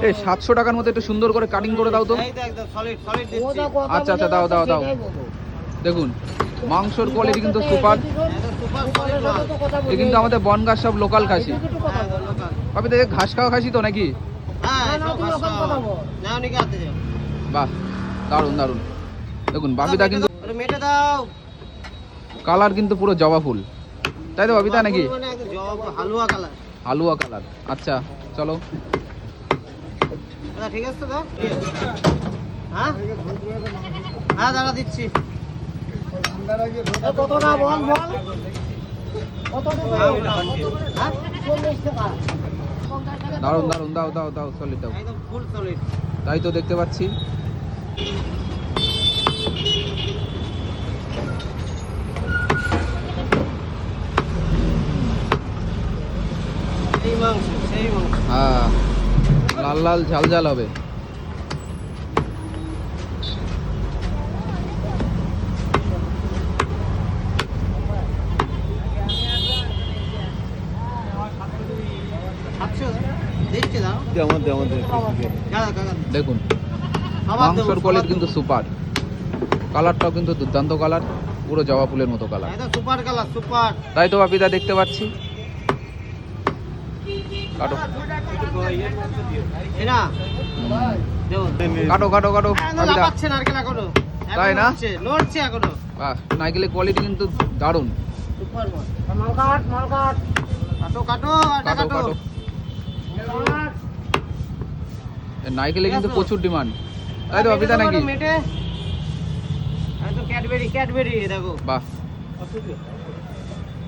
এই 700 টাকার মধ্যে একটু সুন্দর করে কাটিং করে দাও তো। আচ্ছা আচ্ছা, দাও দাও দাও। দেখুন মাংসর কোয়ালিটি কিন্তু সুপার। এই কিন্তু আমাদের বনগাঁ সব লোকাল খাসি। আপনি দেখে ঘাস খাওয়া খাসি তো নাকি? বাহ, দারুন দারুন। দেখুন বাপিদা কিন্তু কালার কিন্তু পুরো জবা ফুল, তাই তো বাপিদা নাকি? হালুয়া কালার। আচ্ছা চলো, ঠিক আছে তো। হ্যাঁ হ্যাঁ দাঁড়া দিচ্ছি। দারুন দারুন, দাও দাও দাও, সলিড দাও। তাই তো দেখতে পাচ্ছি। হ্যাঁ, লাল লাল ঝাল ঝাল হবে। দেখুন মাংসর কোয়ালিটি কিন্তু সুপার, কালারটাও কিন্তু দুর্দান্ত কালার, পুরো জবা ফুলের মতো কালার। Super colour, super. তাই তো বাপিদা দেখতে পাচ্ছি। কাটো কাটো কাটো কাটো। তাই না? বাহ, নারকেলের কোয়ালিটি কিন্তু দারুণ। নারকেলে কিন্তু প্রচুর ডিমান্ড, তাই তো বাপিদা নাকি? বাহ,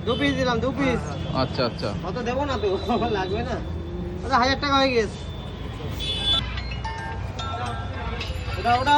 2 পিস দিলাম, 2 পিস। আচ্ছা আচ্ছা, কত দেবো না তো, লাগবে না। 1000 টাকা হয়ে গেছে। ওটা